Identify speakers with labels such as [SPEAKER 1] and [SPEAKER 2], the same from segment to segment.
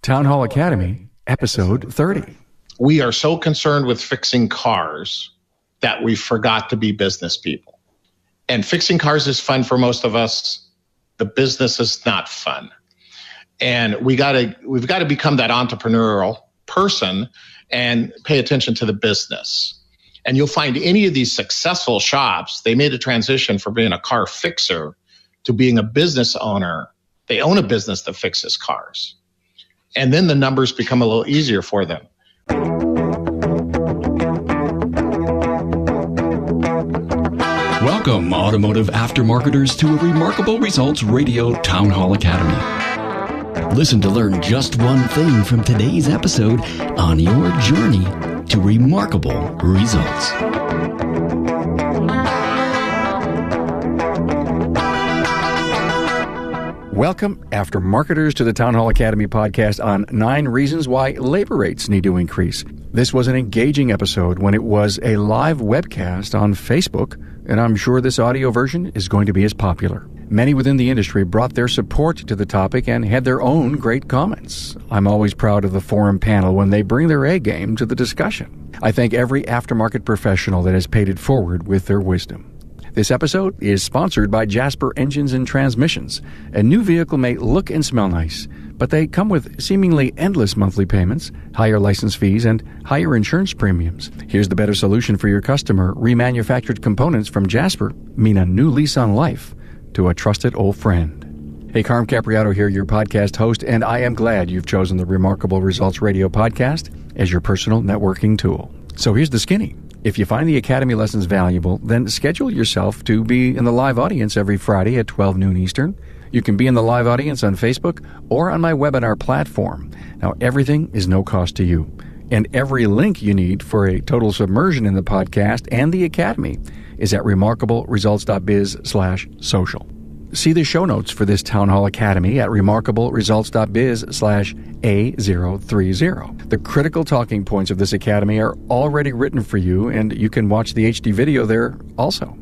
[SPEAKER 1] Town Hall Academy, episode 30.
[SPEAKER 2] We are so concerned with fixing cars that we forgot to be business people. And fixing cars is fun for most of us. The business is not fun. And we've got to become that entrepreneurial person and pay attention to the business. And you'll find any of these successful shops, they made a transition from being a car fixer to being a business owner. They own a business that fixes cars. And then the numbers become a little easier for them.
[SPEAKER 1] Welcome, automotive aftermarketers, to a Remarkable Results Radio Town Hall Academy. Listen to learn just one thing from today's episode on your journey to remarkable results. Welcome, aftermarketers, to the Town Hall Academy podcast on 9 reasons why labor rates need to increase. This was an engaging episode when it was a live webcast on Facebook, and I'm sure this audio version is going to be as popular. Many within the industry brought their support to the topic and had their own great comments. I'm always proud of the forum panel when they bring their A game to the discussion. I thank every aftermarket professional that has paid it forward with their wisdom. This episode is sponsored by Jasper Engines and Transmissions. A new vehicle may look and smell nice, but they come with seemingly endless monthly payments, higher license fees, and higher insurance premiums. Here's the better solution for your customer. Remanufactured components from Jasper mean a new lease on life to a trusted old friend. Hey, Carm Capriato here, your podcast host, and I am glad you've chosen the Remarkable Results Radio podcast as your personal networking tool. So here's the skinny. If you find the Academy lessons valuable, then schedule yourself to be in the live audience every Friday at 12 noon Eastern. You can be in the live audience on Facebook or on my webinar platform. Now, everything is no cost to you, and every link you need for a total submersion in the podcast and the Academy is at remarkableresults.biz/social. See the show notes for this Town Hall Academy at remarkableresults.biz/A030. The critical talking points of this Academy are already written for you, and you can watch the HD video there also.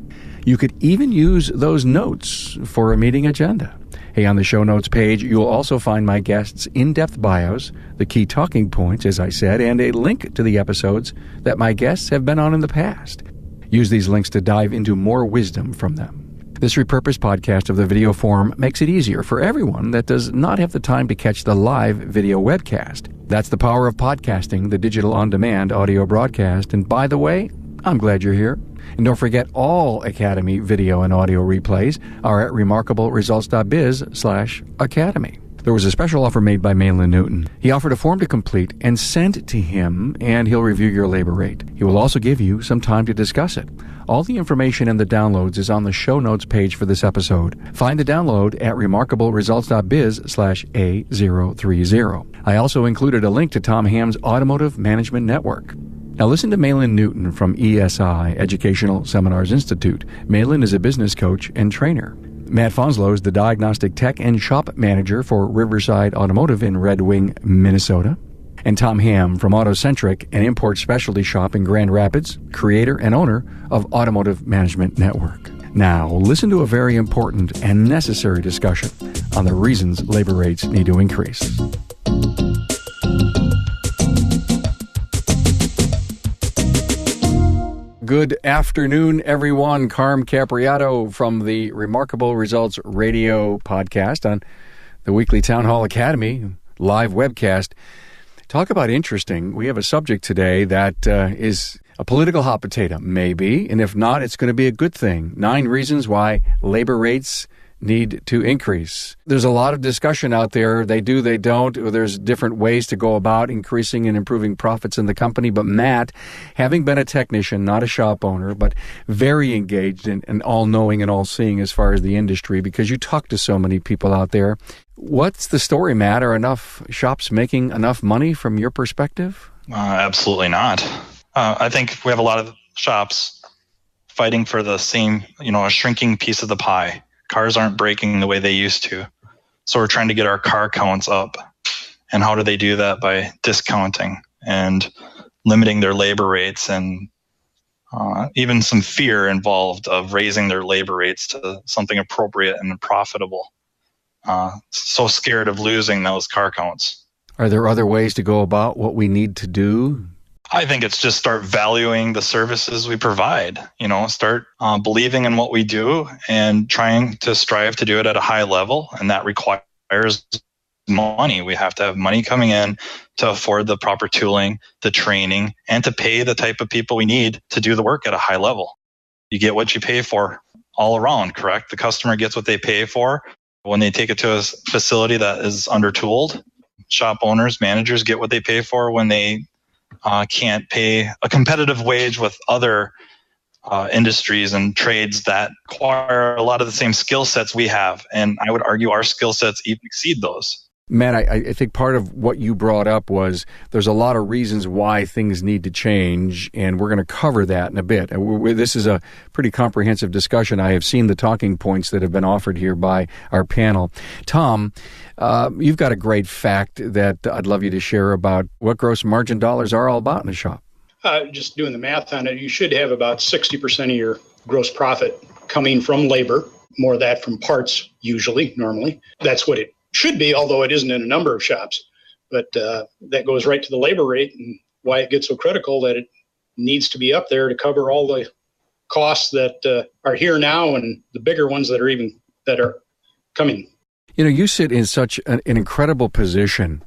[SPEAKER 1] You could even use those notes for a meeting agenda. Hey, on the show notes page, you'll also find my guests' in-depth bios, the key talking points, as I said, and a link to the episodes that my guests have been on in the past. Use these links to dive into more wisdom from them. This repurposed podcast of the video form makes it easier for everyone that does not have the time to catch the live video webcast. That's the power of podcasting, the digital on-demand audio broadcast. And by the way, I'm glad you're here. And don't forget, all Academy video and audio replays are at remarkableresults.biz/academy. There was a special offer made by Malin Newton. He offered a form to complete and send to him, and he'll review your labor rate. He will also give you some time to discuss it. All the information and the downloads is on the show notes page for this episode. Find the download at remarkableresults.biz/A030. I also included a link to Tom Ham's Automotive Management Network. Now listen to Malin Newton from ESI, Educational Seminars Institute. Malin is a business coach and trainer. Matt Fonslow is the diagnostic tech and shop manager for Riverside Automotive in Red Wing, Minnesota. And Tom Ham from AutoCentric, an import specialty shop in Grand Rapids, creator and owner of Automotive Management Network. Now, listen to a very important and necessary discussion on the reasons labor rates need to increase. Good afternoon, everyone. Carm Capriato from the Remarkable Results Radio podcast on the weekly Town Hall Academy live webcast. Talk about interesting. We have a subject today that is a political hot potato, maybe, and if not, it's going to be a good thing. 9 reasons why labor rates need to increase. There's a lot of discussion out there. They do, they don't. There's different ways to go about increasing and improving profits in the company. But Matt, having been a technician, not a shop owner, but very engaged and all-knowing and all-seeing as far as the industry, because you talk to so many people out there. What's the story, Matt? Are enough shops making enough money from your perspective?
[SPEAKER 3] Absolutely not. I think we have a lot of shops fighting for the same, a shrinking piece of the pie. Cars aren't breaking the way they used to. So we're trying to get our car counts up. And how do they do that? By discounting and limiting their labor rates, and even some fear involved of raising their labor rates to something appropriate and profitable. So scared of losing those car counts.
[SPEAKER 1] Are there other ways to go about what we need to do?
[SPEAKER 3] I think it's just start valuing the services we provide, start believing in what we do and trying to strive to do it at a high level. And that requires money. We have to have money coming in to afford the proper tooling, the training, and to pay the type of people we need to do the work at a high level. You get what you pay for all around, correct? The customer gets what they pay for when they take it to a facility that is undertooled. Shop owners, managers get what they pay for when they can't pay a competitive wage with other industries and trades that require a lot of the same skill sets we have. And I would argue our skill sets even exceed those.
[SPEAKER 1] Matt, I think part of what you brought up was there's a lot of reasons why things need to change, and we're going to cover that in a bit. This is a pretty comprehensive discussion. I have seen the talking points that have been offered here by our panel. Tom, you've got a great fact that I'd love you to share about what gross margin dollars are all about in a shop.
[SPEAKER 4] Just doing the math on it, you should have about 60% of your gross profit coming from labor, more of that from parts usually, normally. That's what it should be, although it isn't in a number of shops. But that goes right to the labor rate and why it gets so critical that it needs to be up there to cover all the costs that are here now and the bigger ones that are coming.
[SPEAKER 1] You sit in such an incredible position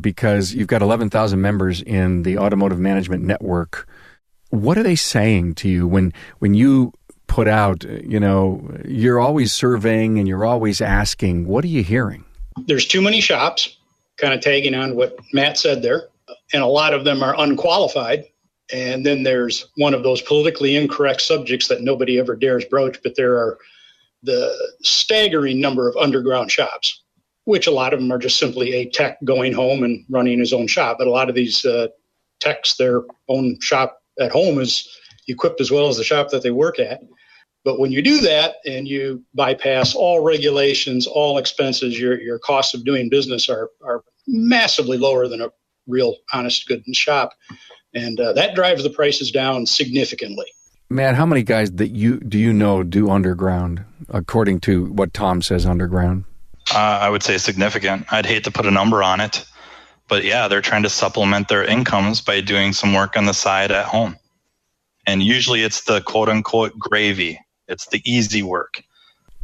[SPEAKER 1] because you've got 11,000 members in the Automotive Management Network. What are they saying to you when you put out, you're always surveying and you're always asking, what are you hearing?
[SPEAKER 4] There's too many shops, kind of tagging on what Matt said there, and a lot of them are unqualified. And then there's one of those politically incorrect subjects that nobody ever dares broach, but there are the staggering number of underground shops, which a lot of them are just simply a tech going home and running his own shop. But a lot of these techs, their own shop at home is equipped as well as the shop that they work at. But when you do that and you bypass all regulations, all expenses, your costs of doing business are massively lower than a real honest good shop. And that drives the prices down significantly.
[SPEAKER 1] Matt, how many guys that do you know do underground, according to what Tom says underground?
[SPEAKER 3] I would say significant. I'd hate to put a number on it. But yeah, they're trying to supplement their incomes by doing some work on the side at home. And usually it's the quote-unquote gravy. It's the easy work.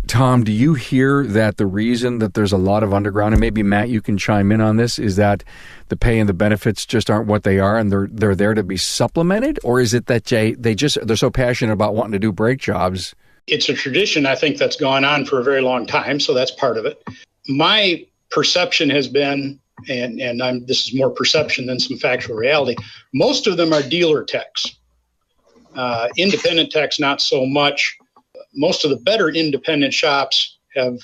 [SPEAKER 1] Tom, do you hear that the reason that there's a lot of underground, and maybe Matt, you can chime in on this, is that the pay and the benefits just aren't what they are and they're there to be supplemented? Or is it that they're so passionate about wanting to do brake jobs?
[SPEAKER 4] It's a tradition, I think, that's gone on for a very long time, so that's part of it. My perception has been, and this is more perception than some factual reality, most of them are dealer techs. Independent techs, not so much. Most of the better independent shops tend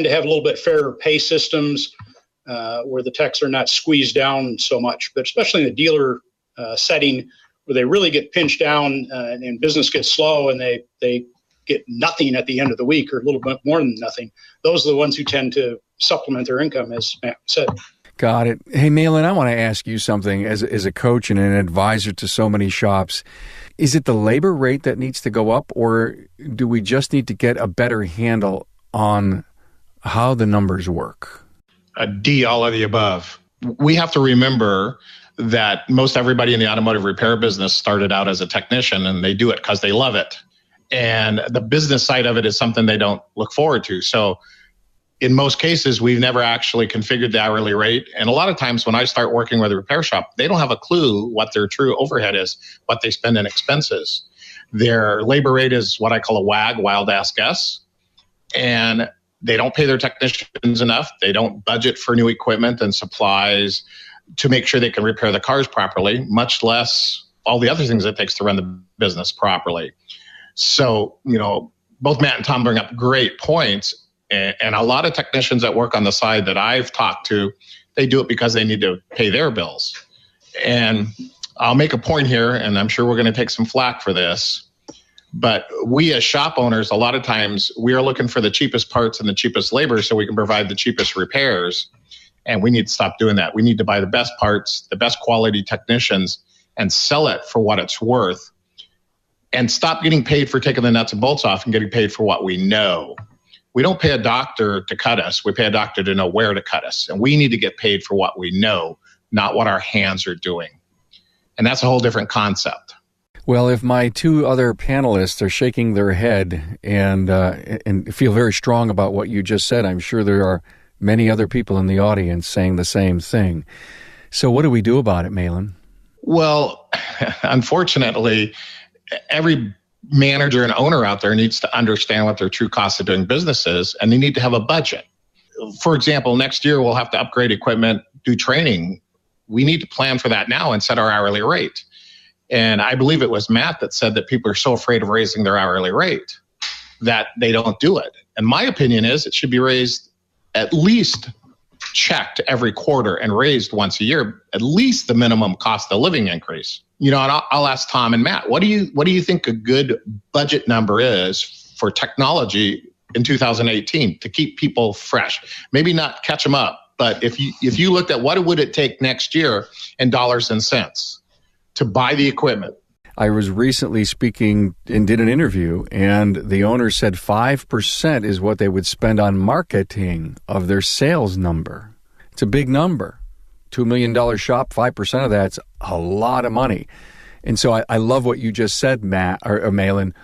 [SPEAKER 4] to have a little bit fairer pay systems where the techs are not squeezed down so much. But especially in the dealer setting where they really get pinched down and business gets slow and they get nothing at the end of the week or a little bit more than nothing, those are the ones who tend to supplement their income, as Matt said.
[SPEAKER 1] Got it. Hey, Malin, I want to ask you something as a coach and an advisor to so many shops. Is it the labor rate that needs to go up, or do we just need to get a better handle on how the numbers work?
[SPEAKER 2] A D, all of the above. We have to remember that most everybody in the automotive repair business started out as a technician, and they do it because they love it. And the business side of it is something they don't look forward to. So in most cases, we've never actually configured the hourly rate. And a lot of times when I start working with a repair shop, they don't have a clue what their true overhead is, what they spend in expenses. Their labor rate is what I call a WAG, wild ass guess. And they don't pay their technicians enough. They don't budget for new equipment and supplies to make sure they can repair the cars properly, much less all the other things it takes to run the business properly. So, both Matt and Tom bring up great points. And a lot of technicians that work on the side that I've talked to, they do it because they need to pay their bills. And I'll make a point here, and I'm sure we're going to take some flack for this. But we as shop owners, a lot of times we are looking for the cheapest parts and the cheapest labor so we can provide the cheapest repairs. And we need to stop doing that. We need to buy the best parts, the best quality technicians, and sell it for what it's worth. And stop getting paid for taking the nuts and bolts off and getting paid for what we know. We don't pay a doctor to cut us. We pay a doctor to know where to cut us. And we need to get paid for what we know, not what our hands are doing. And that's a whole different concept.
[SPEAKER 1] Well, if my two other panelists are shaking their head and feel very strong about what you just said, I'm sure there are many other people in the audience saying the same thing. So what do we do about it, Malin?
[SPEAKER 2] Well, unfortunately, every manager and owner out there needs to understand what their true cost of doing business is, and they need to have a budget. For example, next year we'll have to upgrade equipment, do training. We need to plan for that now and set our hourly rate. And I believe it was Matt that said that people are so afraid of raising their hourly rate that they don't do it. And my opinion is it should be raised, at least checked every quarter and raised once a year, at least the minimum cost of living increase. And I'll ask Tom and Matt, what do you think a good budget number is for technology in 2018 to keep people fresh? Maybe not catch them up, but if you looked at what would it take next year in dollars and cents to buy the equipment?
[SPEAKER 1] I was recently speaking and did an interview, and the owner said 5% is what they would spend on marketing of their sales number. It's a big number. $2 million shop, 5% of that's a lot of money. And so I love what you just said, Matt, or Malin.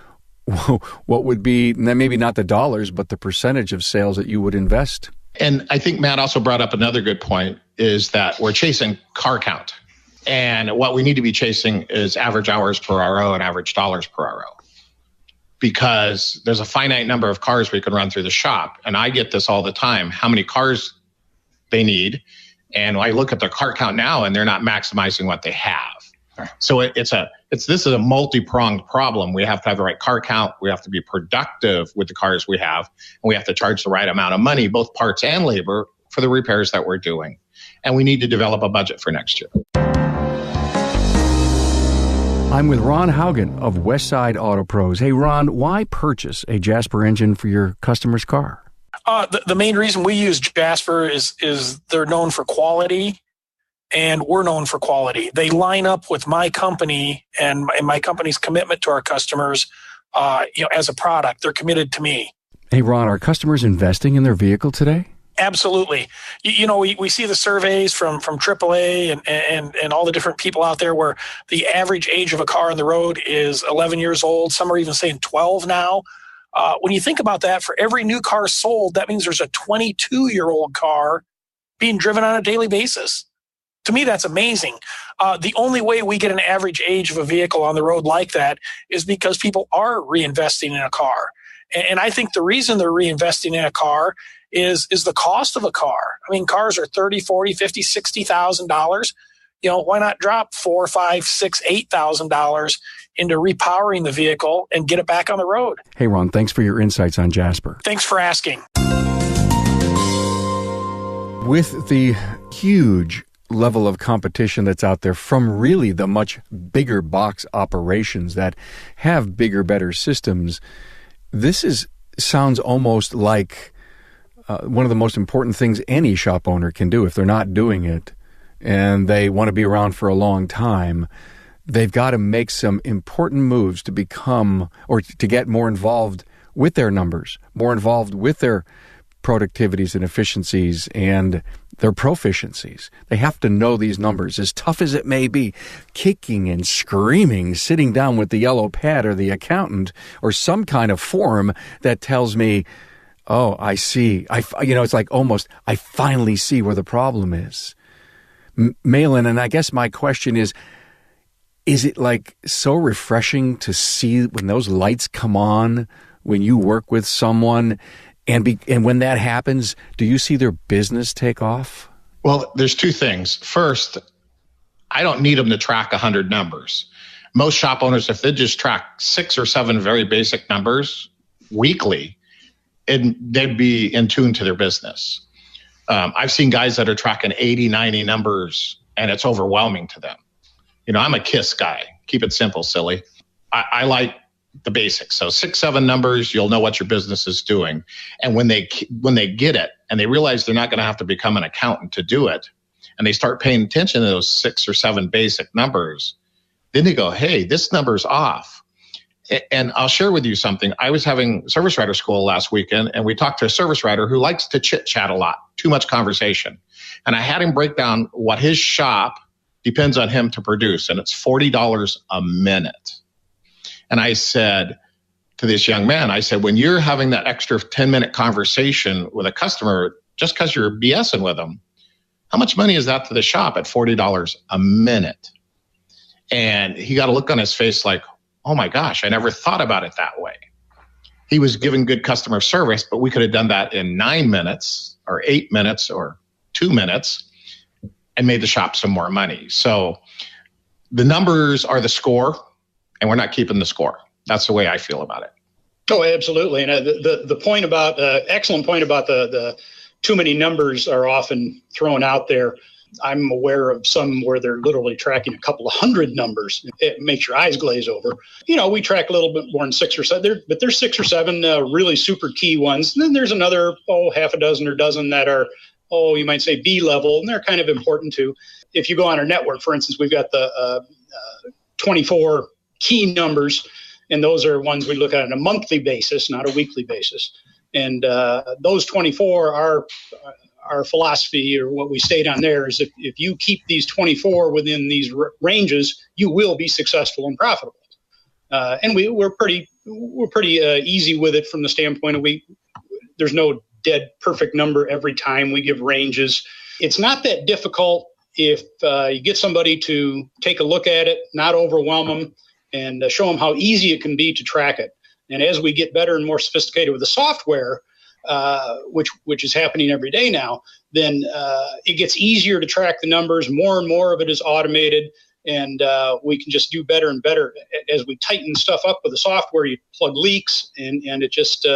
[SPEAKER 1] What would be, maybe not the dollars, but the percentage of sales that you would invest?
[SPEAKER 2] And I think Matt also brought up another good point, is that we're chasing car count. And what we need to be chasing is average hours per RO and average dollars per RO. Because there's a finite number of cars we can run through the shop. And I get this all the time, how many cars they need. And I look at their car count now and they're not maximizing what they have. So this is a multi-pronged problem. We have to have the right car count. We have to be productive with the cars we have. And we have to charge the right amount of money, both parts and labor, for the repairs that we're doing. And we need to develop a budget for next year.
[SPEAKER 1] I'm with Ron Haugen of Westside Auto Pros. Hey, Ron, why purchase a Jasper engine for your customer's car?
[SPEAKER 5] The main reason we use Jasper is they're known for quality, and we're known for quality. They line up with my company and my company's commitment to our customers. As a product, they're committed to me.
[SPEAKER 1] Hey, Ron, are customers investing in their vehicle today?
[SPEAKER 5] Absolutely. We see the surveys from AAA and all the different people out there where the average age of a car on the road is 11 years old. Some are even saying 12 now. When you think about that, for every new car sold, that means there's a 22-year-old car being driven on a daily basis. To me, that's amazing. The only way we get an average age of a vehicle on the road like that is because people are reinvesting in a car. And I think the reason they're reinvesting in a car is the cost of a car. I mean, cars are $30,000, $40,000, $50,000, $60,000. Why not drop $4,000, $5,000, $6,000, $8,000 into repowering the vehicle and get it back on the road?
[SPEAKER 1] Hey, Ron, thanks for your insights on Jasper.
[SPEAKER 5] Thanks for asking.
[SPEAKER 1] With the huge level of competition that's out there from really the much bigger box operations that have bigger, better systems, this sounds almost like one of the most important things any shop owner can do. If they're not doing it and they want to be around for a long time, they've got to make some important moves to become or to get more involved with their numbers, more involved with their productivities and efficiencies and their proficiencies. They have to know these numbers, as tough as it may be, kicking and screaming, sitting down with the yellow pad or the accountant or some kind of form that tells me, oh, I see. It's like almost, I finally see where the problem is. Malin, and I guess my question is it like so refreshing to see when those lights come on, when you work with someone, and when that happens, do you see their business take off?
[SPEAKER 2] Well, there's two things. First, I don't need them to track 100 numbers. Most shop owners, if they just track 6 or 7 very basic numbers weekly, they'd be in tune to their business. I've seen guys that are tracking 80, 90 numbers, and it's overwhelming to them. I'm a KISS guy. Keep it simple, silly. I like the basics. So 6, 7 numbers, you'll know what your business is doing. And when they get it and they realize they're not going to have to become an accountant to do it, and they start paying attention to those 6 or 7 basic numbers, then they go, hey, this number's off. And I'll share with you something. I was having service writer school last weekend, and we talked to a service writer who likes to chit chat a lot, too much conversation. And I had him break down what his shop depends on him to produce, and it's $40 a minute. And I said to this young man, I said, when you're having that extra 10-minute conversation with a customer, just because you're BSing with them, how much money is that to the shop at $40 a minute? And he got a look on his face like, oh my gosh, I never thought about it that way. He was giving good customer service, but we could have done that in 9 minutes or 8 minutes or 2 minutes and made the shop some more money. So the numbers are the score, and we're not keeping the score. That's the way I feel about it.
[SPEAKER 4] Oh, absolutely. And the point about, excellent point about the too many numbers are often thrown out there. I'm aware of some where they're literally tracking a couple of hundred numbers. It makes your eyes glaze over. We track a little bit more than 6 or 7, but there's 6 or 7 really super key ones. And then there's another, half a dozen or dozen that are, you might say B level, and they're kind of important too. If you go on our network, for instance, we've got the 24 key numbers, and those are ones we look at on a monthly basis, not a weekly basis. And those 24 are our philosophy, or what we state on there, is if you keep these 24 within these ranges, you will be successful and profitable. And we're pretty easy with it from the standpoint of there's no dead perfect number every time. We give ranges. It's not that difficult if you get somebody to take a look at it, not overwhelm them, and show them how easy it can be to track it. And as we get better and more sophisticated with the software, which is happening every day now, then it gets easier to track the numbers. More and more of it is automated, and we can just do better and better. As we tighten stuff up with the software, you plug leaks, and it just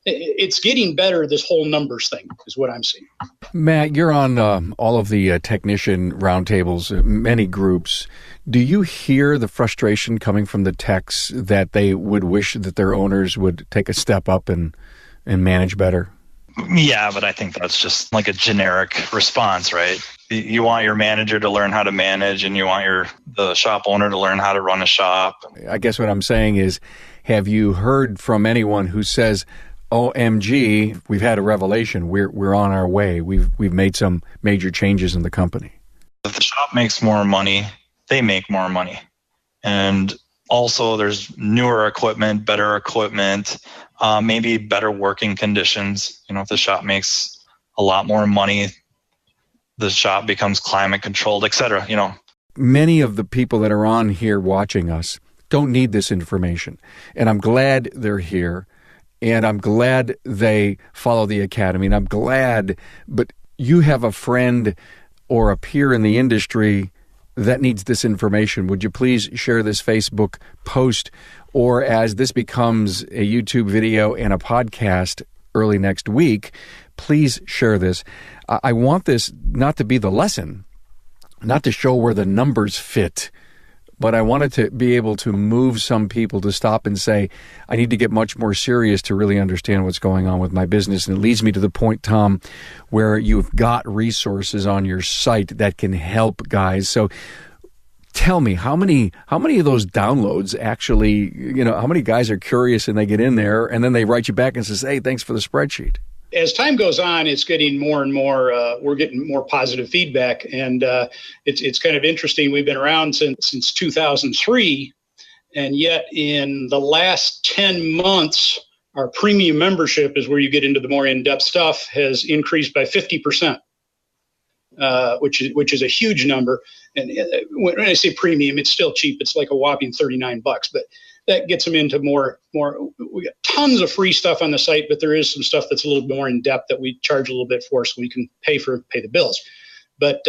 [SPEAKER 4] it's getting better. This whole numbers thing is what I'm seeing.
[SPEAKER 1] Matt, you're on all of the technician roundtables, many groups. Do you hear the frustration coming from the techs that they would wish that their owners would take a step up and manage better?
[SPEAKER 3] Yeah, but I think that's just like a generic response, right? You want your manager to learn how to manage, and you want the shop owner to learn how to run a shop.
[SPEAKER 1] I guess what I'm saying is, have you heard from anyone who says, OMG, we've had a revelation, we're on our way, we've made some major changes in the company?
[SPEAKER 3] If the shop makes more money, they make more money. And also there's newer equipment, better equipment, maybe better working conditions. If the shop makes a lot more money, the shop becomes climate controlled, et cetera.
[SPEAKER 1] Many of the people that are on here watching us don't need this information. And I'm glad they're here. And I'm glad they follow the academy. And I'm glad, but you have a friend or a peer in the industry that needs this information. Would you please share this Facebook post, or as this becomes a YouTube video and a podcast early next week, please share this. I want this not to be the lesson, not to show where the numbers fit, but I wanted to be able to move some people to stop and say, I need to get much more serious to really understand what's going on with my business. And it leads me to the point, Tom, where you've got resources on your site that can help guys. So tell me, how many of those downloads actually, how many guys are curious and they get in there and then they write you back and says, hey, thanks for the spreadsheet?
[SPEAKER 4] As time goes on, it's getting more and more, we're getting more positive feedback. And it's kind of interesting. We've been around since 2003. And yet in the last 10 months, our premium membership is where you get into the more in-depth stuff, has increased by 50%, which is a huge number. And when I say premium, it's still cheap. It's like a whopping $39, but that gets them into more. We got tons of free stuff on the site, but there is some stuff that's a little more in depth that we charge a little bit for, so we can pay the bills. But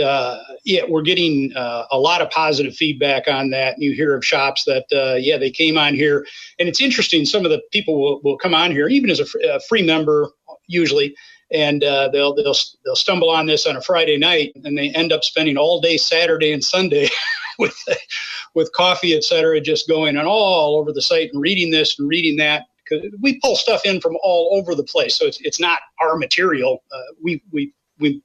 [SPEAKER 4] we're getting a lot of positive feedback on that. And you hear of shops that they came on here, and it's interesting. Some of the people will come on here, even as a free member usually, and they'll stumble on this on a Friday night, and they end up spending all day Saturday and Sunday with coffee, et cetera, just going on all over the site and reading this and reading that. Because we pull stuff in from all over the place, so it's not our material. We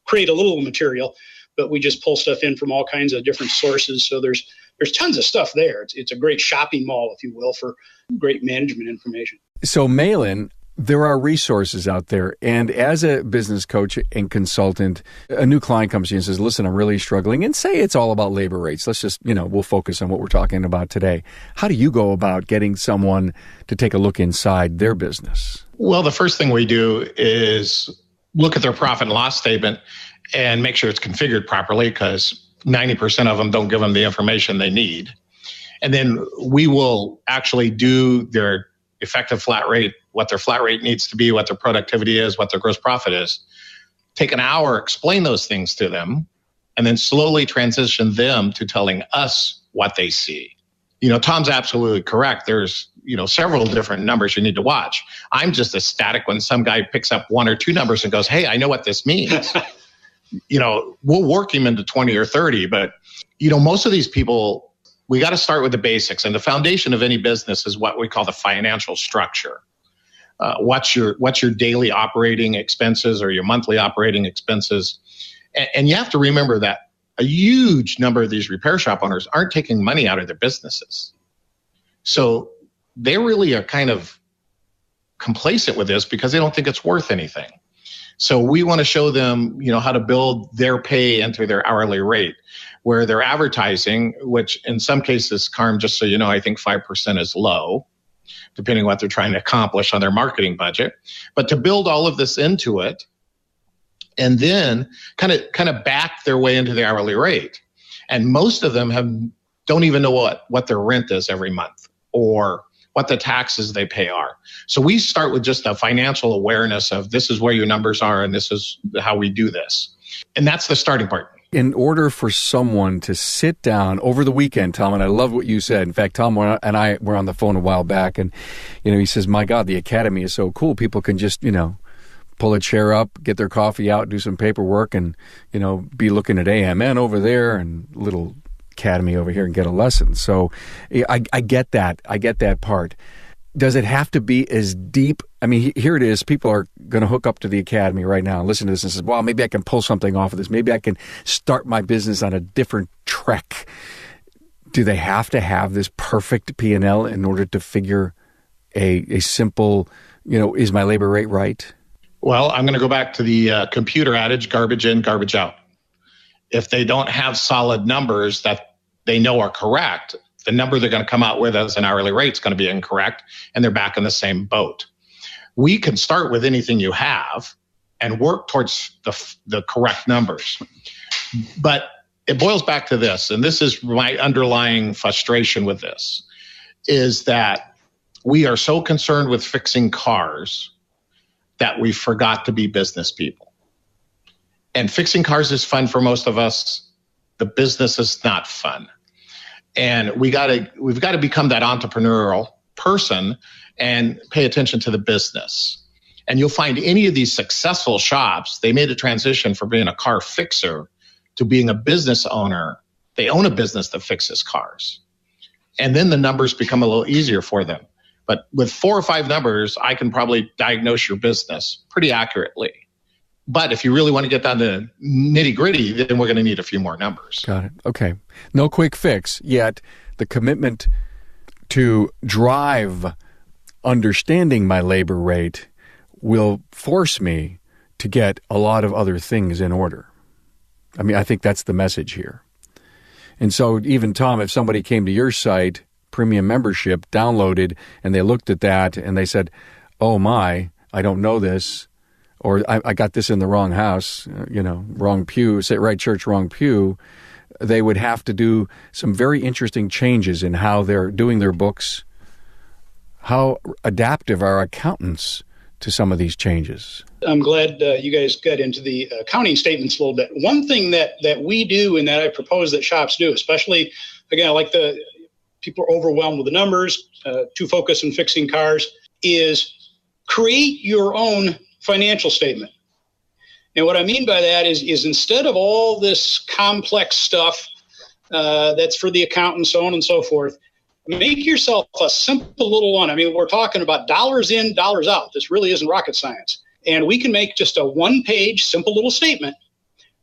[SPEAKER 4] create a little material, but we just pull stuff in from all kinds of different sources. So there's there's tons of stuff there. It's a great shopping mall, if you will, for great management information.
[SPEAKER 1] So, Malin, there are resources out there. And as a business coach and consultant, a new client comes to you and says, listen, I'm really struggling. And say it's all about labor rates. Let's just, we'll focus on what we're talking about today. How do you go about getting someone to take a look inside their business?
[SPEAKER 2] Well, the first thing we do is look at their profit and loss statement and make sure it's configured properly, because 90% of them don't give them the information they need. And then we will actually do their effective flat rate, what their flat rate needs to be, what their productivity is, what their gross profit is. Take an hour, explain those things to them, and then slowly transition them to telling us what they see. Tom's absolutely correct. There's, several different numbers you need to watch. I'm just ecstatic when some guy picks up one or two numbers and goes, hey, I know what this means. We'll work him into 20 or 30, but, most of these people, we got to start with the basics. And the foundation of any business is what we call the financial structure. What's your daily operating expenses or your monthly operating expenses? And you have to remember that a huge number of these repair shop owners aren't taking money out of their businesses. So they really are kind of complacent with this because they don't think it's worth anything. So we want to show them, how to build their pay into their hourly rate, where they're advertising, which in some cases, Carm, just so you know, I think 5% is low, depending on what they're trying to accomplish on their marketing budget. But to build all of this into it, and then kind of back their way into the hourly rate. And most of them don't even know what their rent is every month or what the taxes they pay are. So we start with just a financial awareness of this is where your numbers are and this is how we do this. And that's the starting part.
[SPEAKER 1] In order for someone to sit down over the weekend, Tom, and I love what you said. In fact, Tom and I were on the phone a while back, and he says, my God, the academy is so cool. People can just, pull a chair up, get their coffee out, do some paperwork, and, be looking at AMN over there and little academy over here and get a lesson. So I get that. I get that part. Does it have to be as deep? I mean, here it is. People are going to hook up to the academy right now and listen to this and say, well, maybe I can pull something off of this. Maybe I can start my business on a different trek. Do they have to have this perfect P&L in order to figure a simple, is my labor rate right?
[SPEAKER 2] Well, I'm going to go back to the computer adage, garbage in, garbage out. If they don't have solid numbers that they know are correct, the number they're going to come out with as an hourly rate is going to be incorrect, and they're back in the same boat. We can start with anything you have and work towards the correct numbers. But it boils back to this, and this is my underlying frustration with this, is that we are so concerned with fixing cars that we forgot to be business people. And fixing cars is fun for most of us. The business is not fun. And we've got to become that entrepreneurial person and pay attention to the business. And you'll find any of these successful shops, they made a transition from being a car fixer to being a business owner. They own a business that fixes cars. And then the numbers become a little easier for them. But with 4 or 5 numbers, I can probably diagnose your business pretty accurately. But if you really want to get down to nitty gritty, then we're going to need a few more numbers.
[SPEAKER 1] Got it. Okay. No quick fix, yet the commitment to drive understanding my labor rate will force me to get a lot of other things in order. I mean, I think that's the message here. And so even, Tom, if somebody came to your site, premium membership, downloaded, and they looked at that and they said, oh my, I don't know this, or I got this in the wrong house, wrong pew, say right church, wrong pew, they would have to do some very interesting changes in how they're doing their books. How adaptive are accountants to some of these changes?
[SPEAKER 4] I'm glad you guys got into the accounting statements a little bit. One thing that we do and that I propose that shops do, especially, again, like the people are overwhelmed with the numbers, too focused on fixing cars, is create your own financial statement. And what I mean by that is instead of all this complex stuff that's for the accountant, so on and so forth, make yourself a simple little one. I mean, we're talking about dollars in, dollars out. This really isn't rocket science. And we can make just a one-page, simple little statement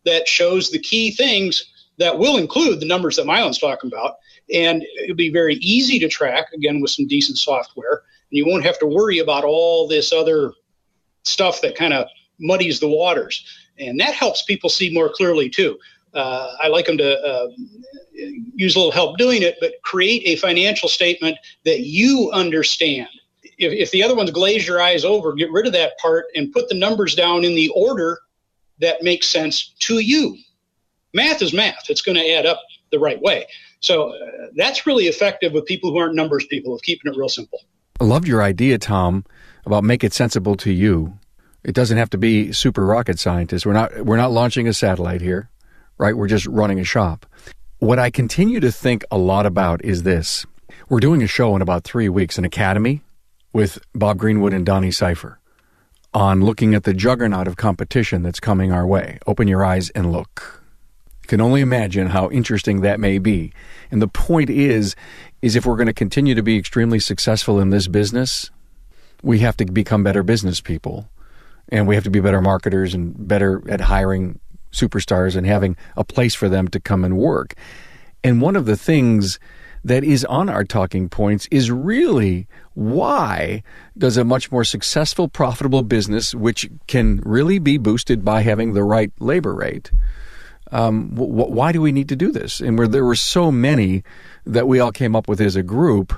[SPEAKER 4] that shows the key things that will include the numbers that Mylon's talking about. And it'll be very easy to track, again, with some decent software. And you won't have to worry about all this other stuff that kind of muddies the waters. And that helps people see more clearly, too. I like them to use a little help doing it, but create a financial statement that you understand. If the other ones glaze your eyes over, get rid of that part and put the numbers down in the order that makes sense to you. Math is math. It's going to add up the right way. So that's really effective with people who aren't numbers people, of keeping it real simple.
[SPEAKER 1] I loved your idea, Tom, about make it sensible to you. It doesn't have to be super rocket scientists. We're not launching a satellite here, right? We're just running a shop. What I continue to think a lot about is this. We're doing a show in about 3 weeks, an Academy, with Bob Greenwood and Donnie Cipher on looking at the juggernaut of competition that's coming our way. Open your eyes and look. You can only imagine how interesting that may be. And the point is if we're going to continue to be extremely successful in this business, we have to become better business people. And we have to be better marketers and better at hiring superstars and having a place for them to come and work. And one of the things that is on our talking points is really why does a much more successful, profitable business, which can really be boosted by having the right labor rate, why do we need to do this? And where there were so many that we all came up with as a group,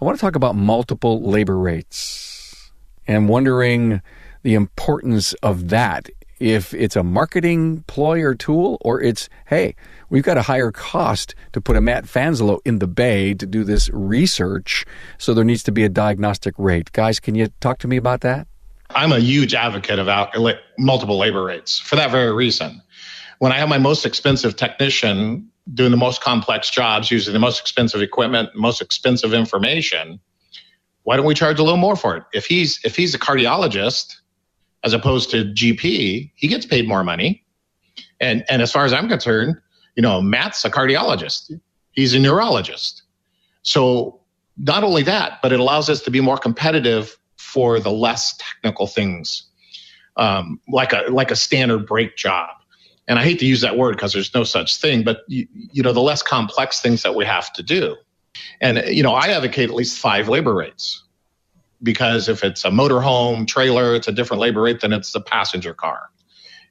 [SPEAKER 1] I want to talk about multiple labor rates and wondering the importance of that. If it's a marketing ploy or tool, or it's, hey, we've got a higher cost to put a Matt Fanzelo in the bay to do this research, so there needs to be a diagnostic rate. Guys, can you talk to me about that?
[SPEAKER 2] I'm a huge advocate of multiple labor rates for that very reason. When I have my most expensive technician doing the most complex jobs, using the most expensive equipment, most expensive information, why don't we charge a little more for it? If he's a cardiologist, as opposed to GP, he gets paid more money. And as far as I'm concerned, Matt's a cardiologist. He's a neurologist. So not only that, but it allows us to be more competitive for the less technical things, like a standard brake job. And I hate to use that word because there's no such thing, but the less complex things that we have to do. And I advocate at least 5 labor rates. Because if it's a motorhome trailer, it's a different labor rate than it's the passenger car.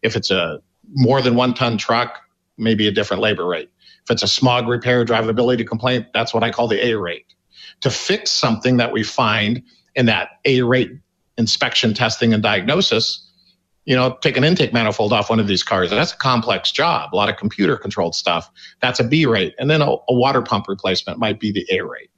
[SPEAKER 2] If it's a more than 1 ton truck, maybe a different labor rate. If it's a smog repair, drivability complaint, that's what I call the A rate. To fix something that we find in that A rate inspection, testing, and diagnosis, take an intake manifold off one of these cars. That's a complex job, a lot of computer controlled stuff. That's a B rate. And then a water pump replacement might be the A rate.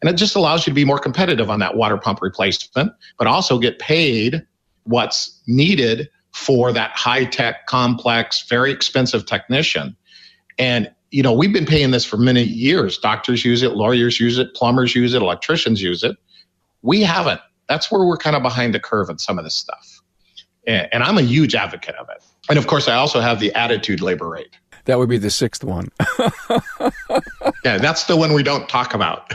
[SPEAKER 2] And it just allows you to be more competitive on that water pump replacement, but also get paid what's needed for that high-tech, complex, very expensive technician. And, we've been paying this for many years. Doctors use it, lawyers use it, plumbers use it, electricians use it. We haven't. That's where we're kind of behind the curve in some of this stuff. And I'm a huge advocate of it. And, of course, I also have the attitude labor rate.
[SPEAKER 1] That would be the 6th one.
[SPEAKER 2] Yeah, that's the one we don't talk about.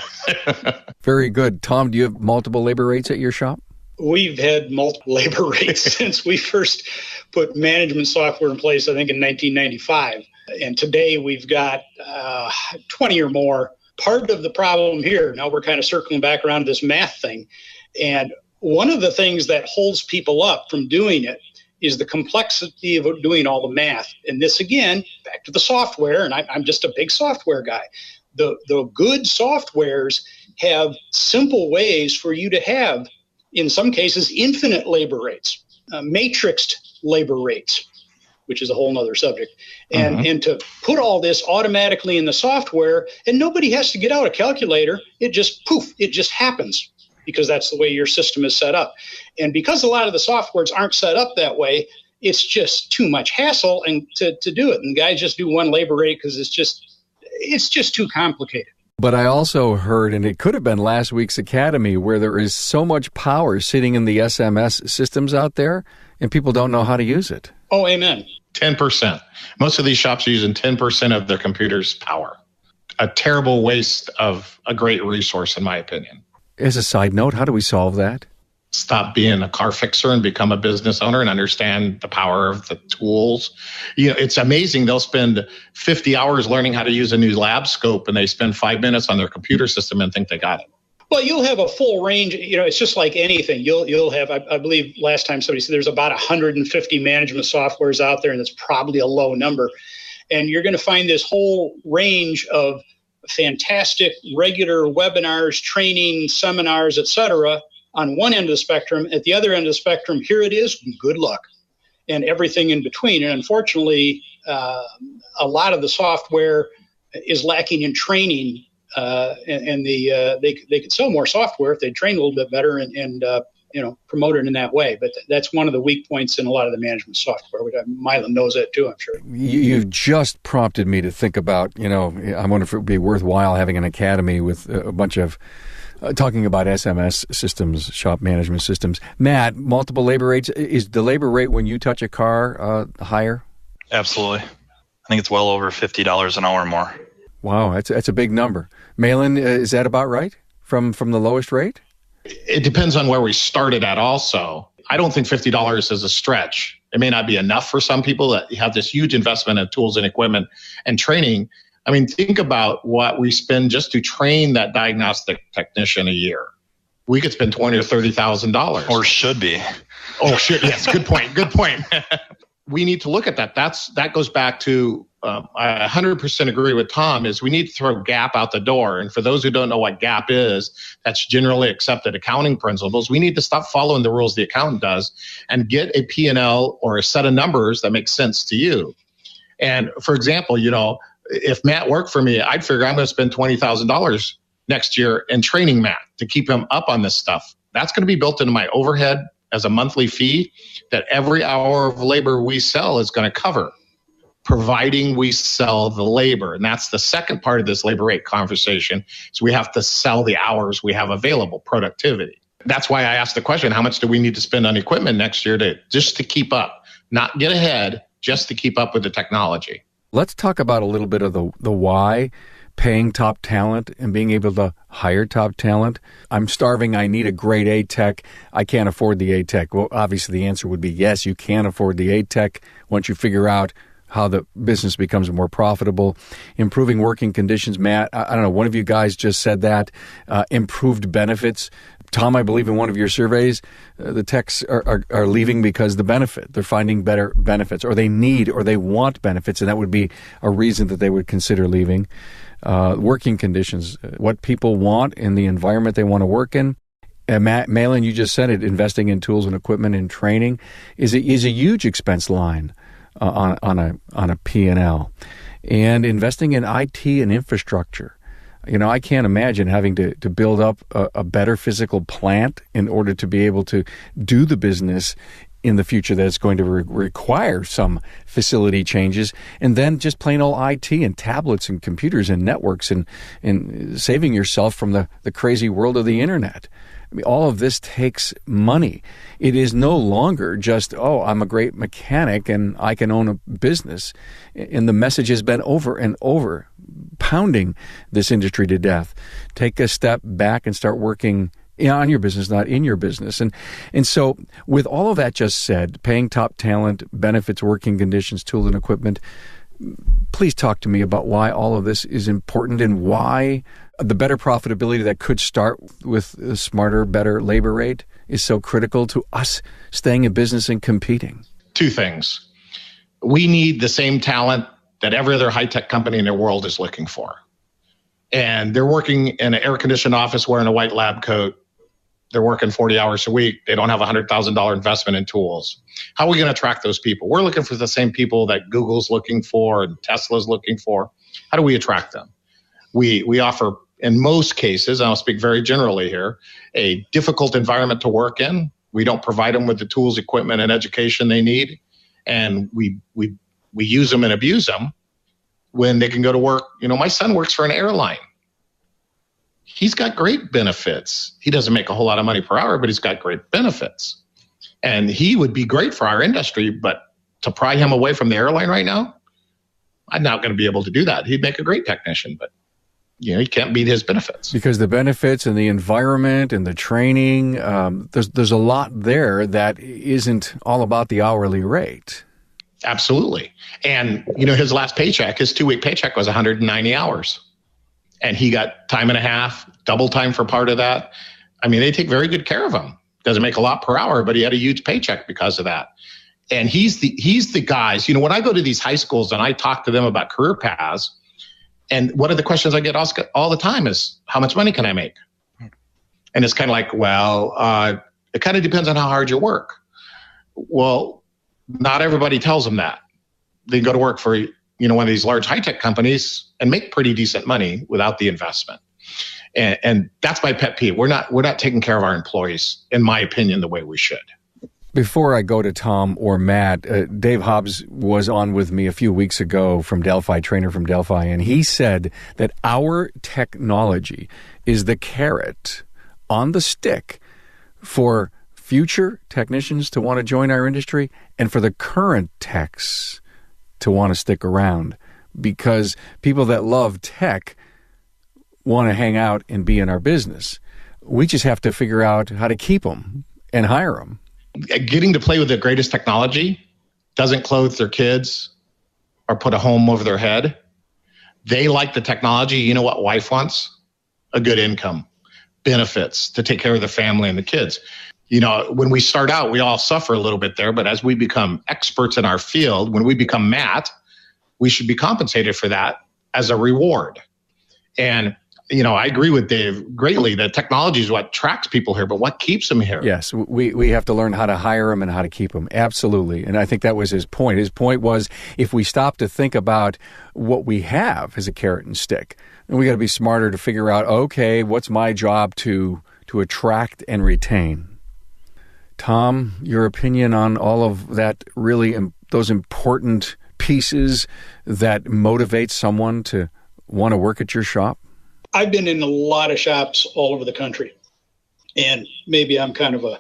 [SPEAKER 1] Very good. Tom, do you have multiple labor rates at your shop?
[SPEAKER 4] We've had multiple labor rates since we first put management software in place, I think in 1995. And today we've got 20 or more. Part of the problem here, now we're kind of circling back around to this math thing. And one of the things that holds people up from doing it is the complexity of doing all the math. And this, again, back to the software, and I'm just a big software guy. The good softwares have simple ways for you to have, in some cases, infinite labor rates, matrixed labor rates, which is a whole nother subject. And to put all this automatically in the software, and nobody has to get out a calculator, it just happens, because that's the way your system is set up. And because a lot of the softwares aren't set up that way, it's just too much hassle and to do it. And guys just do one labor rate because it's just too complicated.
[SPEAKER 1] But I also heard, and it could have been last week's Academy, where there is so much power sitting in the SMS systems out there, and people don't know how to use it.
[SPEAKER 4] Oh, amen.
[SPEAKER 2] 10%. Most of these shops are using 10% of their computer's power. A terrible waste of a great resource, in my opinion.
[SPEAKER 1] As a side note, how do we solve that?
[SPEAKER 2] stop being a car fixer and become a business owner and understand the power of the tools. It's amazing. They'll spend 50 hours learning how to use a new lab scope, and they spend 5 minutes on their computer system and think they got it.
[SPEAKER 4] Well, you'll have a full range. It's just like anything. You'll have, I believe last time somebody said there's about 150 management softwares out there, and that's probably a low number. And you're going to find this whole range of fantastic regular webinars, training, seminars, et cetera, on one end of the spectrum. At the other end of the spectrum, here it is, good luck, and everything in between. And unfortunately, a lot of the software is lacking in training, and they could sell more software if they train a little bit better and promote it in that way. But that's one of the weak points in a lot of the management software. Milan knows that too, I'm sure.
[SPEAKER 1] You've just prompted me to think about, I wonder if it would be worthwhile having an academy with a bunch of talking about SMS systems, shop management systems. Matt, multiple labor rates. Is the labor rate when you touch a car higher?
[SPEAKER 3] Absolutely. I think it's well over $50 an hour more.
[SPEAKER 1] Wow, that's a big number. Malin, is that about right from the lowest rate?
[SPEAKER 2] It depends on where we started at also. I don't think $50 is a stretch. It may not be enough for some people that have this huge investment in tools and equipment and training. I mean, think about what we spend just to train that diagnostic technician a year. We could spend $20,000 or $30,000.
[SPEAKER 3] Or should be.
[SPEAKER 2] Oh, should. Yes, good point. Good point. We need to look at that. That goes back to, I 100% agree with Tom, is we need to throw GAAP out the door. And for those who don't know what GAAP is, that's generally accepted accounting principles. We need to stop following the rules the accountant does and get a P&L or a set of numbers that makes sense to you. And for example, if Matt worked for me, I'd figure I'm going to spend $20,000 next year in training Matt to keep him up on this stuff. That's going to be built into my overhead as a monthly fee that every hour of labor we sell is going to cover, providing we sell the labor. And that's the second part of this labor rate conversation, is we have to sell the hours we have available, productivity. That's why I asked the question, how much do we need to spend on equipment next year just to keep up, not get ahead, just to keep up with the technology.
[SPEAKER 1] Let's talk about a little bit of the why, paying top talent and being able to hire top talent. I'm starving. I need a great A-Tech. I can't afford the A-Tech. Well, obviously the answer would be yes, you can afford the A-Tech once you figure out how the business becomes more profitable. Improving working conditions. Matt, I don't know, one of you guys just said that. Improved benefits. Tom, I believe in one of your surveys, the techs are leaving because the benefit. They're finding better benefits, or they need or they want benefits, and that would be a reason that they would consider leaving. Working conditions, what people want in the environment they want to work in. Malin, you just said it, investing in tools and equipment and training is a huge expense line on a P&L. And investing in IT and infrastructure. I can't imagine having to build up a better physical plant in order to be able to do the business in the future that it's going to require some facility changes. And then just plain old IT and tablets and computers and networks and saving yourself from the crazy world of the internet. I mean, all of this takes money. It is no longer just, I'm a great mechanic and I can own a business. And the message has been over and over, pounding this industry to death. Take a step back and start working on your business, not in your business. And so with all of that just said, paying top talent, benefits, working conditions, tools and equipment, please talk to me about why all of this is important and why the better profitability that could start with a smarter, better labor rate is so critical to us staying in business and competing.
[SPEAKER 2] Two things. We need the same talent that every other high-tech company in the world is looking for. And they're working in an air-conditioned office wearing a white lab coat. They're working 40 hours a week. They don't have a $100,000 investment in tools. How are we going to attract those people? We're looking for the same people that Google's looking for and Tesla's looking for. How do we attract them? We offer, in most cases, and I'll speak very generally here, a difficult environment to work in. We don't provide them with the tools, equipment, and education they need. And we use them and abuse them when they can go to work. My son works for an airline. He's got great benefits. He doesn't make a whole lot of money per hour, but he's got great benefits. And he would be great for our industry, but to pry him away from the airline right now, I'm not going to be able to do that. He'd make a great technician, but you can't beat his benefits.
[SPEAKER 1] Because the benefits and the environment and the training, there's a lot there that isn't all about the hourly rate.
[SPEAKER 2] Absolutely. And, his last paycheck, his 2-week paycheck was 190 hours. And he got time and a half, double time for part of that. I mean, they take very good care of him. Doesn't make a lot per hour, but he had a huge paycheck because of that. And he's the guys, when I go to these high schools and I talk to them about career paths, and one of the questions I get asked all the time is, how much money can I make? And it's kind of like, well, it kind of depends on how hard you work. Well, not everybody tells them that. They can go to work for, one of these large high-tech companies and make pretty decent money without the investment. And that's my pet peeve. We're not taking care of our employees, in my opinion, the way we should.
[SPEAKER 1] Before I go to Tom or Matt, Dave Hobbs was on with me a few weeks ago from Delphi, trainer from Delphi, and he said that our technology is the carrot on the stick for future technicians to want to join our industry and for the current techs to want to stick around, because people that love tech want to hang out and be in our business. We just have to figure out how to keep them and hire them.
[SPEAKER 2] Getting to play with the greatest technology doesn't clothe their kids or put a home over their head. They like the technology. You know what wife wants? A good income, benefits to take care of the family and the kids. When we start out, we all suffer a little bit there, but as we become experts in our field, when we become Matt, we should be compensated for that as a reward. And I agree with Dave greatly that technology is what attracts people here, but what keeps them here?
[SPEAKER 1] Yes, we have to learn how to hire them and how to keep them. Absolutely. And I think that was his point. His point was, if we stop to think about what we have as a carrot and stick, then we got to be smarter to figure out, okay, what's my job to attract and retain? Tom, your opinion on all of that, really those important pieces that motivate someone to want to work at your shop?
[SPEAKER 4] I've been in a lot of shops all over the country, and maybe I'm kind of a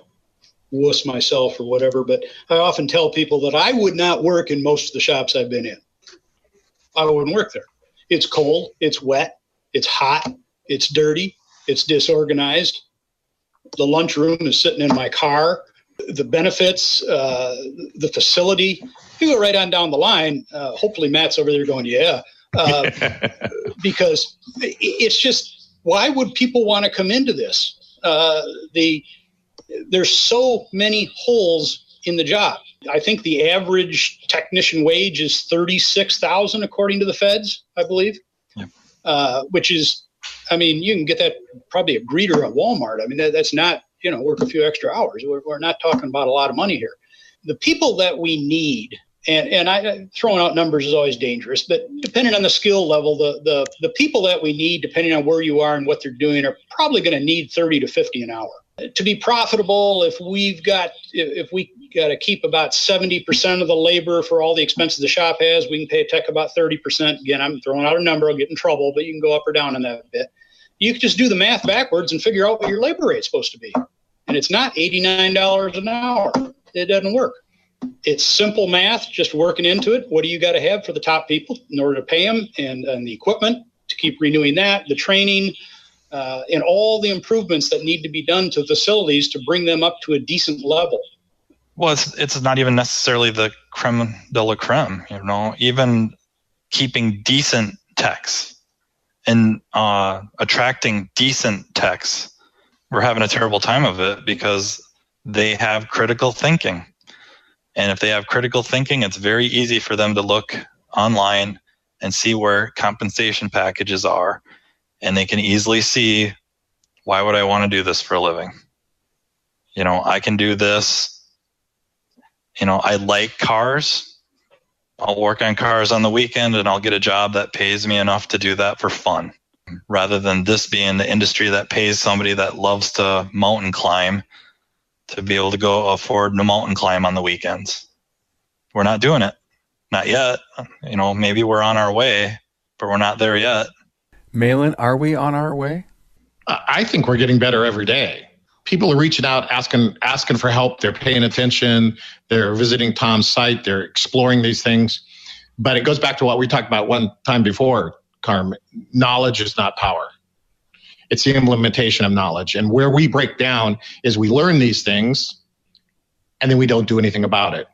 [SPEAKER 4] wuss myself or whatever, but I often tell people that I would not work in most of the shops I've been in. I wouldn't work there. It's cold, it's wet, it's hot, it's dirty, it's disorganized. The lunchroom is sitting in my car. The benefits, the facility, you go right on down the line. Hopefully Matt's over there going, yeah. Because it's just, why would people want to come into this? There's so many holes in the job. I think the average technician wage is $36,000 according to the feds, I believe. Yeah. Which is, you can get that probably a greeter at Walmart. That's not, work a few extra hours. We're not talking about a lot of money here. The people that we need, and throwing out numbers is always dangerous, but depending on the skill level, the people that we need, depending on where you are and what they're doing, are probably going to need 30 to 50 an hour. To be profitable, if we got to keep about 70% of the labor for all the expenses the shop has, we can pay a tech about 30%. Again, I'm throwing out a number, I'll get in trouble, but you can go up or down on that a bit. You can just do the math backwards and figure out what your labor rate's supposed to be. And it's not $89 an hour. It doesn't work. It's simple math, just working into it. What do you got to have for the top people in order to pay them, and the equipment to keep renewing that, the training, and all the improvements that need to be done to facilities to bring them up to a decent level.
[SPEAKER 3] Well, it's not even necessarily the creme de la creme, even keeping decent techs and attracting decent techs. We're having a terrible time of it because they have critical thinking. And if they have critical thinking, it's very easy for them to look online and see where compensation packages are. And they can easily see, why would I want to do this for a living? I can do this. I like cars. I'll work on cars on the weekend and I'll get a job that pays me enough to do that for fun, rather than this being the industry that pays somebody that loves to mountain climb to be able to go afford a mountain climb on the weekends. We're not doing it. Not yet. Maybe we're on our way, but we're not there yet.
[SPEAKER 1] Malin, are we on our way?
[SPEAKER 2] I think we're getting better every day. People are reaching out, asking for help. They're paying attention. They're visiting Tom's site. They're exploring these things. But it goes back to what we talked about one time before. Carm. Knowledge is not power. It's the implementation of knowledge. And where we break down is we learn these things and then we don't do anything about it.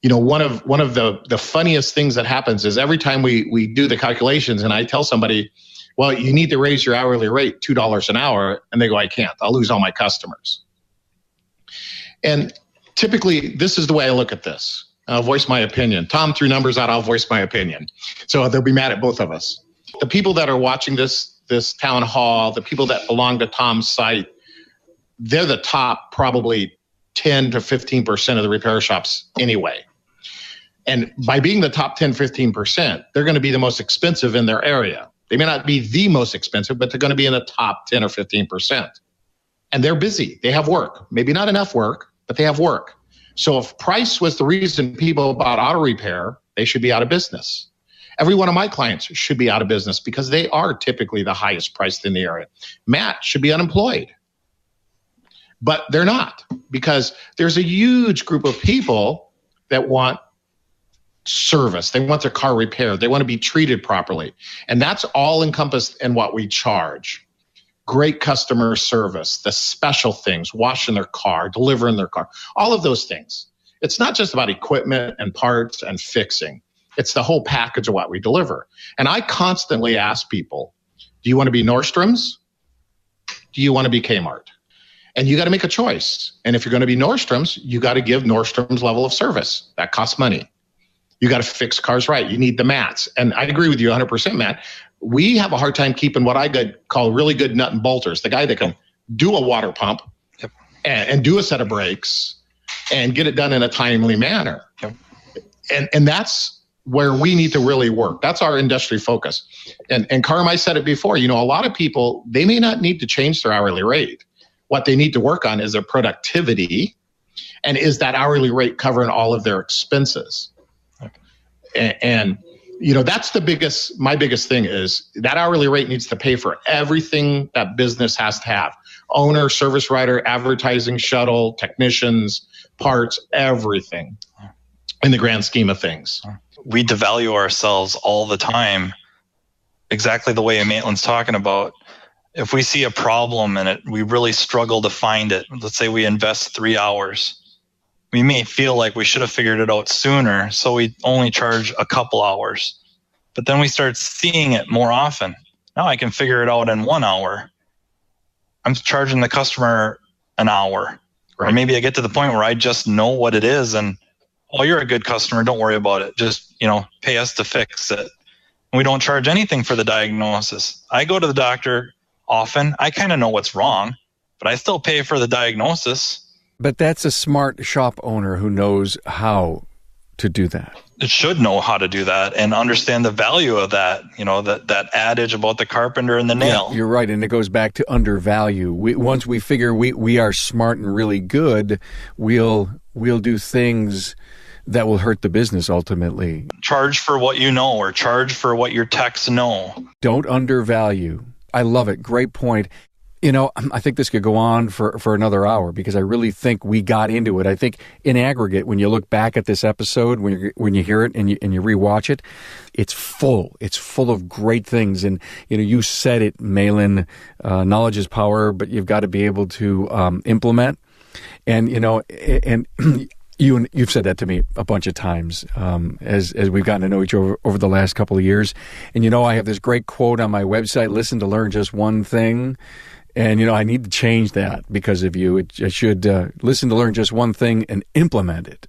[SPEAKER 2] You know, one of the funniest things that happens is every time we do the calculations and I tell somebody, well, you need to raise your hourly rate $2 an hour. And they go, I can't. I'll lose all my customers. And typically, this is the way I look at this. I'll voice my opinion. Tom threw numbers out. I'll voice my opinion. So they'll be mad at both of us. The people that are watching this town hall, the people that belong to Tom's site, they're the top probably 10 to 15% of the repair shops anyway. And by being the top 10, 15%, they're going to be the most expensive in their area. They may not be the most expensive, but they're going to be in the top 10 or 15%. And they're busy. They have work. Maybe not enough work, but they have work. So if price was the reason people bought auto repair, they should be out of business. Every one of my clients should be out of business because they are typically the highest priced in the area. Matt should be unemployed. But they're not, because there's a huge group of people that want service. They want their car repaired. They want to be treated properly. And that's all encompassed in what we charge. Great customer service, the special things, washing their car, delivering their car, all of those things. It's not just about equipment and parts and fixing. It's the whole package of what we deliver. And I constantly ask people, do you want to be Nordstrom's? Do you want to be Kmart? And you got to make a choice. And if you're going to be Nordstrom's, you got to give Nordstrom's level of service. That costs money. You got to fix cars right. You need the mats. And I agree with you 100%, Matt. We have a hard time keeping what I call really good nut and bolters, the guy that can do a water pump and do a set of brakes and get it done in a timely manner. And that's where we need to really work. That's our industry focus. And Carm, I said it before, you know, a lot of people, they may not need to change their hourly rate. What they need to work on is their productivity, and is that hourly rate covering all of their expenses? And you know, that's my biggest thing is that hourly rate needs to pay for everything that business has to have. Owner, service writer, advertising, shuttle, technicians, parts, everything in the grand scheme of things.
[SPEAKER 3] We devalue ourselves all the time, exactly the way Maitland's talking about. If we see a problem in it, we really struggle to find it. Let's say we invest 3 hours. We may feel like we should have figured it out sooner, so we only charge a couple hours. But then we start seeing it more often. Now I can figure it out in 1 hour. I'm charging the customer an hour. Right. Or maybe I get to the point where I just know what it is and, oh, you're a good customer, don't worry about it. Just, pay us to fix it. And we don't charge anything for the diagnosis. I go to the doctor often. I kind of know what's wrong, but I still pay for the diagnosis.
[SPEAKER 1] But that's a smart shop owner who knows how to do that.
[SPEAKER 3] It should know how to do that and understand the value of that, that adage about the carpenter and the nail.
[SPEAKER 1] Yeah, you're right, and it goes back to undervalue. Once we figure we are smart and really good, we'll do things that will hurt the business ultimately.
[SPEAKER 3] Charge for what you know, or charge for what your techs know.
[SPEAKER 1] Don't undervalue. I love it. Great point. I think this could go on for another hour because I really think we got into it. I think in aggregate, when you look back at this episode, when you hear it and you rewatch it, it's full. It's full of great things. And, you said it, Malin, knowledge is power, but you've got to be able to implement. And, you've said that to me a bunch of times as we've gotten to know each other over the last couple of years. And, I have this great quote on my website, listen to learn just one thing. And, I need to change that because of you. I should listen to learn just one thing and implement it.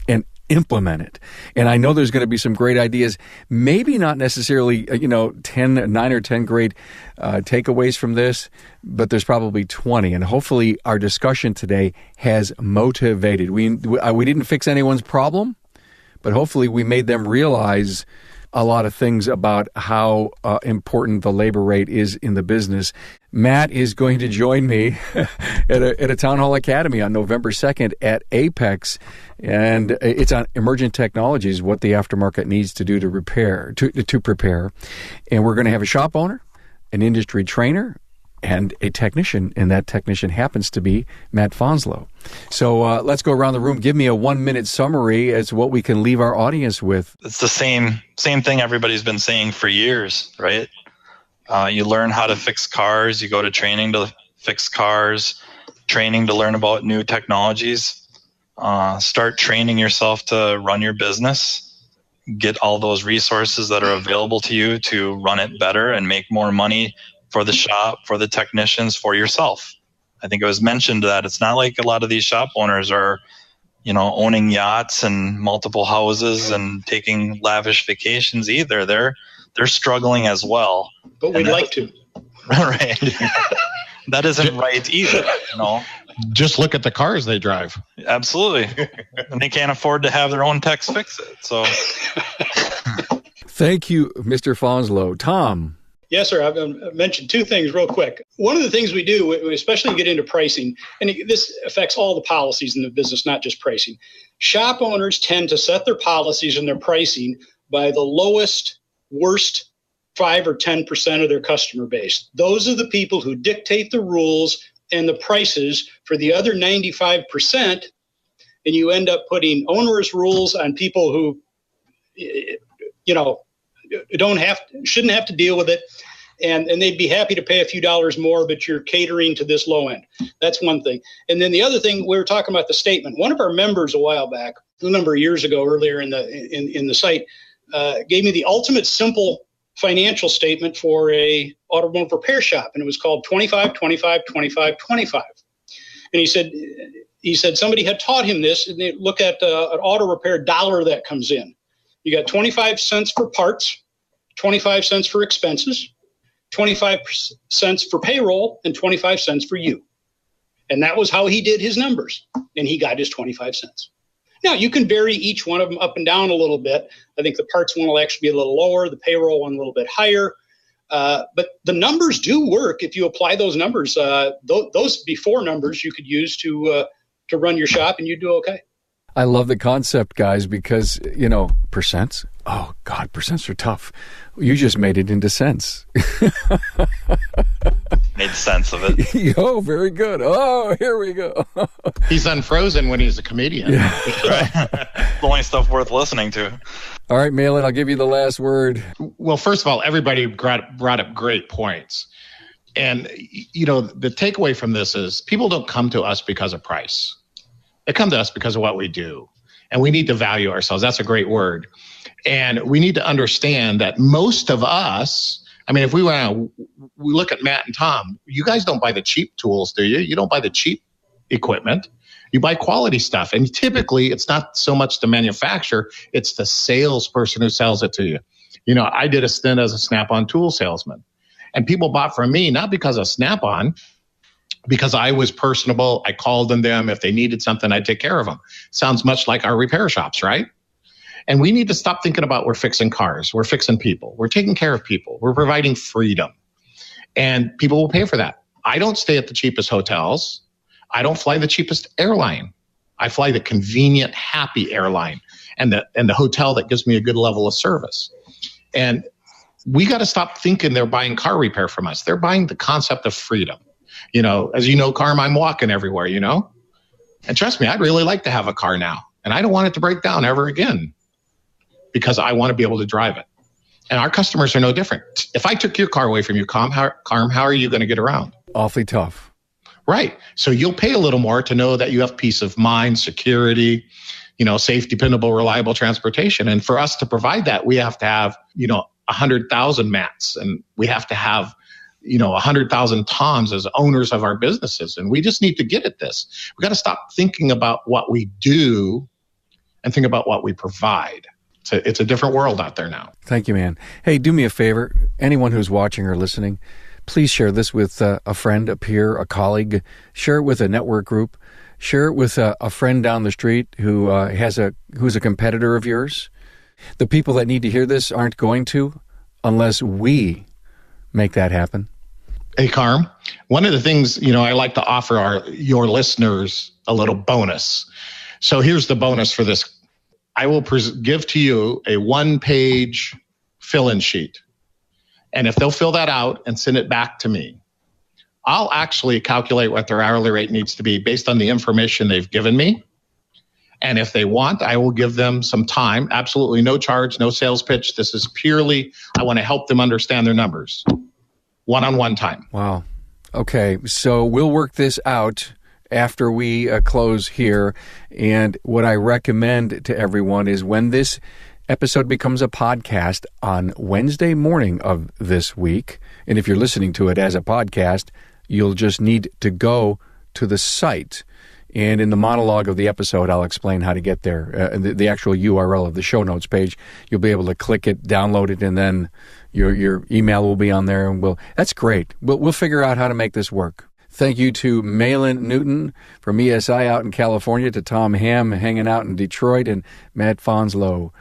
[SPEAKER 1] And implement it. And I know there's going to be some great ideas, maybe not necessarily, 9 or 10 great takeaways from this, but there's probably 20. And hopefully our discussion today has motivated. We didn't fix anyone's problem, but hopefully we made them realize a lot of things about how important the labor rate is in the business. Matt is going to join me at a Town Hall Academy on November 2nd at Apex, and it's on emergent technologies, what the aftermarket needs to do to prepare. And we're going to have a shop owner, an industry trainer, and a technician, and that technician happens to be Matt Fonslow. So let's go around the room. Give me a 1-minute summary as to what we can leave our audience with.
[SPEAKER 3] It's the same thing everybody's been saying for years, right? You learn how to fix cars. You go to training to fix cars, training to learn about new technologies. Start training yourself to run your business. Get all those resources that are available to you to run it better and make more money for the shop, for the technicians, for yourself. I think it was mentioned that it's not like a lot of these shop owners are, owning yachts and multiple houses and taking lavish vacations either. They're struggling as well.
[SPEAKER 4] But we'd like to.
[SPEAKER 3] Right. That isn't right either,
[SPEAKER 2] Just look at the cars they drive.
[SPEAKER 3] Absolutely. And they can't afford to have their own techs fix it. So
[SPEAKER 1] Thank you, Mr. Fonslow. Tom.
[SPEAKER 4] Yes, sir. I've mentioned two things real quick. One of the things we do, we especially get into pricing, and this affects all the policies in the business, not just pricing. Shop owners tend to set their policies and their pricing by the lowest, worst 5 or 10% of their customer base. Those are the people who dictate the rules and the prices for the other 95%, and you end up putting onerous rules on people who, shouldn't have to deal with it, and they'd be happy to pay a few dollars more, but you're catering to this low end. That's one thing. And then the other thing, we were talking about the statement. One of our members a while back, a number of years ago, earlier in the site, gave me the ultimate simple financial statement for a automobile repair shop, and it was called 25, 25, 25, 25. And he said somebody had taught him this, and they look at an auto repair dollar that comes in. You got 25 cents for parts, 25 cents for expenses, 25 cents for payroll, and 25 cents for you. And that was how he did his numbers, and he got his 25 cents. Now, you can vary each one of them up and down a little bit. I think the parts one will actually be a little lower, the payroll one a little bit higher. But the numbers do work if you apply those numbers. Those before numbers you could use to run your shop, and you'd do okay.
[SPEAKER 1] I love the concept, guys, because, percents. Oh, God, percents are tough. You just made it into cents.
[SPEAKER 3] Made sense of it.
[SPEAKER 1] Oh, very good. Oh, here we go.
[SPEAKER 2] He's unfrozen when he's a comedian.
[SPEAKER 1] Yeah.
[SPEAKER 3] Right. The only stuff worth listening to.
[SPEAKER 1] All right, Malin, I'll give you the last word.
[SPEAKER 2] Well, first of all, everybody brought up great points. And, the takeaway from this is people don't come to us because of price. They come to us because of what we do. And we need to value ourselves. That's a great word. And we need to understand that most of us, if we look at Matt and Tom, you guys don't buy the cheap tools, do you? You don't buy the cheap equipment. You buy quality stuff. And typically, it's not so much the manufacturer, it's the salesperson who sells it to you. I did a stint as a Snap-on tool salesman. And people bought from me, not because of Snap-on, because I was personable. I called on them. If they needed something, I'd take care of them. Sounds much like our repair shops, right? And we need to stop thinking about we're fixing cars. We're fixing people. We're taking care of people. We're providing freedom. And people will pay for that. I don't stay at the cheapest hotels. I don't fly the cheapest airline. I fly the convenient, happy airline and the hotel that gives me a good level of service. And we got to stop thinking they're buying car repair from us. They're buying the concept of freedom. As you know, Carm, I'm walking everywhere, And trust me, I'd really like to have a car now. And I don't want it to break down ever again because I want to be able to drive it. And our customers are no different. If I took your car away from you, Carm, how are you going to get around?
[SPEAKER 1] Awfully tough.
[SPEAKER 2] Right. So you'll pay a little more to know that you have peace of mind, security, safe, dependable, reliable transportation. And for us to provide that, we have to have, 100,000 Matts, and we have to have 100,000 Toms as owners of our businesses. And we just need to get at this. We got to stop thinking about what we do and think about what we provide. It's a different world out there now.
[SPEAKER 1] Thank you, man. Hey, do me a favor. Anyone who's watching or listening, please share this with a friend, a peer, a colleague. Share it with a network group. Share it with a friend down the street who's a competitor of yours. The people that need to hear this aren't going to unless we make that happen.
[SPEAKER 2] Hey, Carm, one of the things, I like to offer your listeners a little bonus. So here's the bonus for this. I will give to you a 1-page fill-in sheet. And if they'll fill that out and send it back to me, I'll actually calculate what their hourly rate needs to be based on the information they've given me. And if they want, I will give them some time. Absolutely no charge, no sales pitch. This is purely, I want to help them understand their numbers. One-on-one time.
[SPEAKER 1] Wow. Okay, so we'll work this out after we close here. And what I recommend to everyone is when this episode becomes a podcast on Wednesday morning of this week, and if you're listening to it as a podcast, you'll just need to go to the site. And in the monologue of the episode, I'll explain how to get there. The actual URL of the show notes page, you'll be able to click it, download it, and then your email will be on there. And that's great. We'll figure out how to make this work. Thank you to Malin Newton from ESI out in California, to Tom Ham hanging out in Detroit, and Matt Fonslow,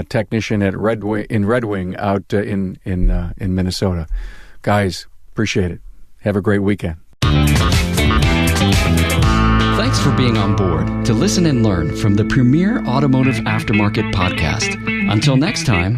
[SPEAKER 1] technician at Red Wing out in Minnesota. Guys, appreciate it. Have a great weekend.
[SPEAKER 6] Thanks for being on board to listen and learn from the premier automotive aftermarket podcast. Until next time,